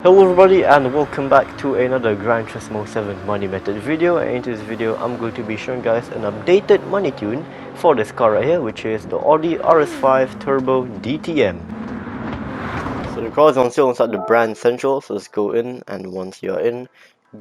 Hello everybody and welcome back to another Gran Turismo 7 money method video. And in this video I'm going to be showing guys an updated money tune for this car right here, which is the Audi RS5 Turbo DTM. So the car is on sale inside the brand central, so let's go in, and once you're in,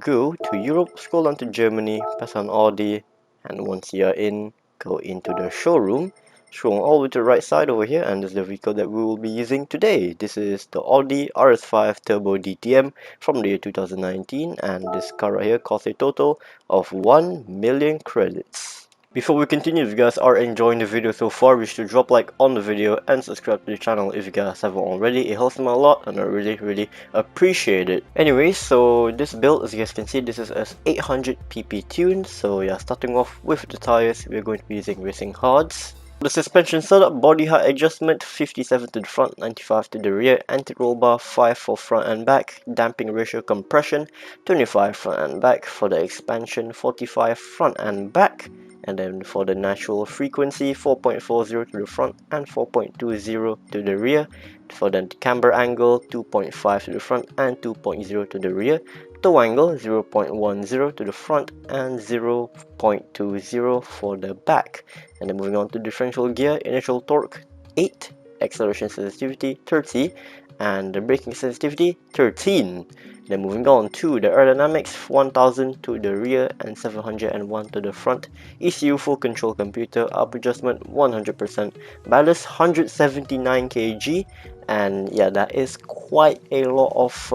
go to Europe, scroll down to Germany, press on Audi, and once you're in, go into the showroom. Scroll all the way to the right side over here, and this is the vehicle that we will be using today. This is the Audi RS5 Turbo DTM from the year 2019, and this car right here costs a total of 1 million credits. Before we continue, if you guys are enjoying the video so far, be sure to drop a like on the video and subscribe to the channel if you guys haven't already. It helps me a lot and I really appreciate it. Anyway, so this build, as you guys can see, this is a 800 pp tune. So yeah, starting off with the tires, we're going to be using racing hards. The suspension setup, body height adjustment, 57 to the front, 95 to the rear, anti-roll bar, 5 for front and back, damping ratio compression, 25 front and back, for the expansion, 45 front and back, and then for the natural frequency, 4.40 to the front and 4.20 to the rear, for the camber angle, 2.5 to the front and 2.0 to the rear, toe angle 0.10 to the front and 0.20 for the back. And then moving on to differential gear, initial torque 8, acceleration sensitivity 30, and the braking sensitivity 13. Then moving on to the aerodynamics, 1000 to the rear and 701 to the front. ECU full control computer, up adjustment 100%, ballast 179 kg, and yeah, that is quite a lot of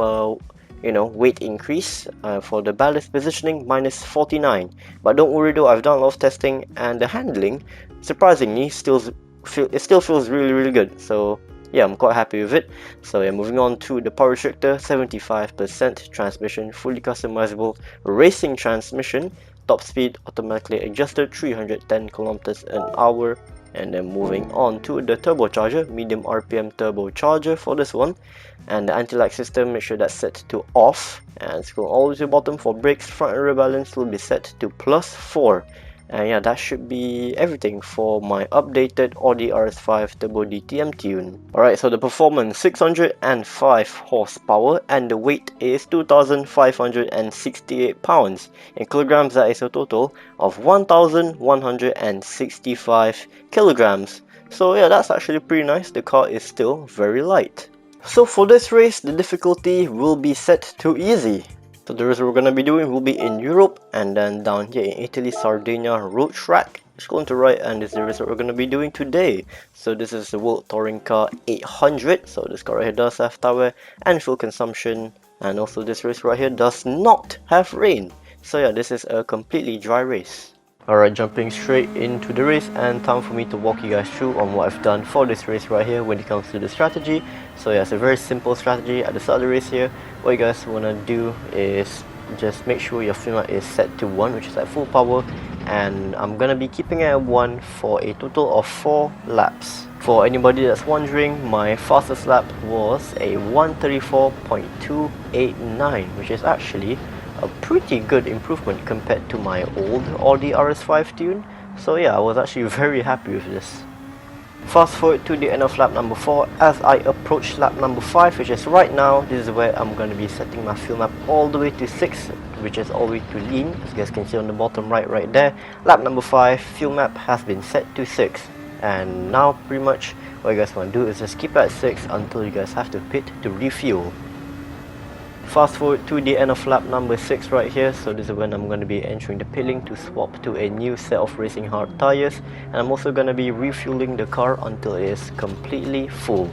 weight increase. For the ballast positioning, minus 49, but don't worry though, I've done a lot of testing and the handling surprisingly still feels really good. So yeah, I'm quite happy with it. So yeah, moving on to the power restrictor, 75%, transmission fully customizable racing transmission, top speed automatically adjusted 310 kilometers an hour. And then moving on to the turbocharger, medium RPM turbocharger for this one, and the anti-lag system, make sure that's set to off, and scroll all the way to the bottom. For brakes, front and rear balance will be set to +4. And yeah, that should be everything for my updated Audi RS5 Turbo DTM tune. Alright, so the performance, 605 horsepower, and the weight is 2,568 pounds. In kilograms, that is a total of 1,165 kilograms. So yeah, that's actually pretty nice. The car is still very light. So for this race, the difficulty will be set to easy. So the race we're going to be doing will be in Europe, and then down here in Italy, Sardinia road track. Just go on to right, and this is the race that we're going to be doing today. So this is the World Touring Car 800. So this car right here does have tire and fuel consumption, and also this race right here does not have rain. So yeah, this is a completely dry race. Alright, jumping straight into the race, and time for me to walk you guys through on what I've done for this race right here when it comes to the strategy. So yeah, it's a very simple strategy at the start of the race here. What you guys want to do is just make sure your fuel is set to 1, which is at full power, and I'm going to be keeping it at 1 for a total of 4 laps. For anybody that's wondering, my fastest lap was a 134.289, which is actually a pretty good improvement compared to my old Audi RS5 tune. So yeah, I was actually very happy with this. Fast forward to the end of lap number 4. As I approach lap number 5, which is right now, this is where I'm going to be setting my fuel map all the way to 6, which is all the way to lean, as you guys can see on the bottom right there. Lap number 5, fuel map has been set to 6, and now pretty much what you guys want to do is just keep at 6 until you guys have to pit to refuel. Fast forward to the end of lap number 6 right here. So this is when I'm going to be entering the pit lane to swap to a new set of racing hard tires, and I'm also going to be refueling the car until it is completely full.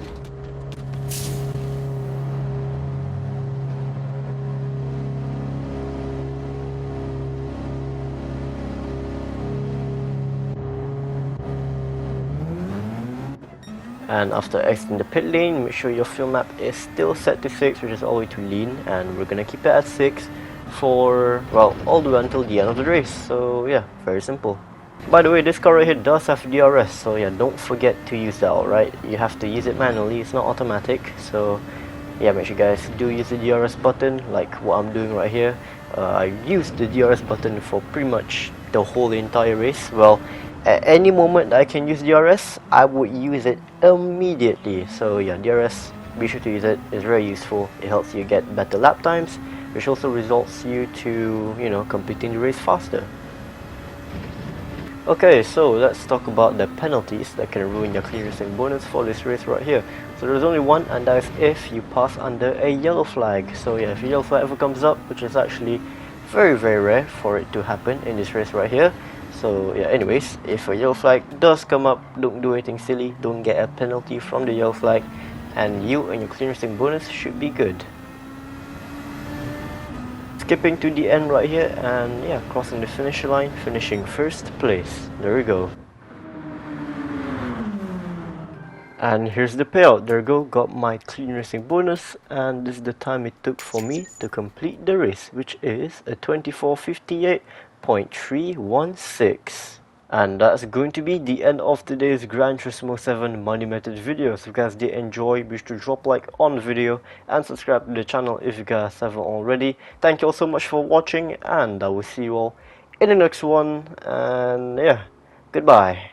And after exiting the pit lane, make sure your fuel map is still set to 6, which is all the way to lean, and we're gonna keep it at 6 for, well, all the way until the end of the race. So yeah, very simple. By the way, this car right here does have DRS, so yeah, don't forget to use that, alright? You have to use it manually, it's not automatic. So yeah, make sure you guys do use the DRS button, like what I'm doing right here. I used the DRS button for pretty much the whole entire race. Well, at any moment that I can use DRS, I would use it immediately. So yeah, DRS be sure to use it. It's very useful. It helps you get better lap times, which also results you to, you know, completing the race faster. Okay, so let's talk about the penalties that can ruin your clean racing bonus for this race right here. So there's only one, and that is if you pass under a yellow flag. So yeah, if a yellow flag ever comes up, which is actually very rare for it to happen in this race right here. So yeah, anyways, if a yellow flag does come up, don't do anything silly, don't get a penalty from the yellow flag, and you and your clean racing bonus should be good. Skipping to the end right here, and yeah, crossing the finish line, finishing first place. There we go. And here's the payout. There we go, got my clean racing bonus, and this is the time it took for me to complete the race, which is a 24:58.316. And that's going to be the end of today's Gran Turismo 7 Money Method video. So if you guys did enjoy, be sure to drop a like on the video and subscribe to the channel if you guys haven't already. Thank you all so much for watching, and I will see you all in the next one, and yeah, goodbye.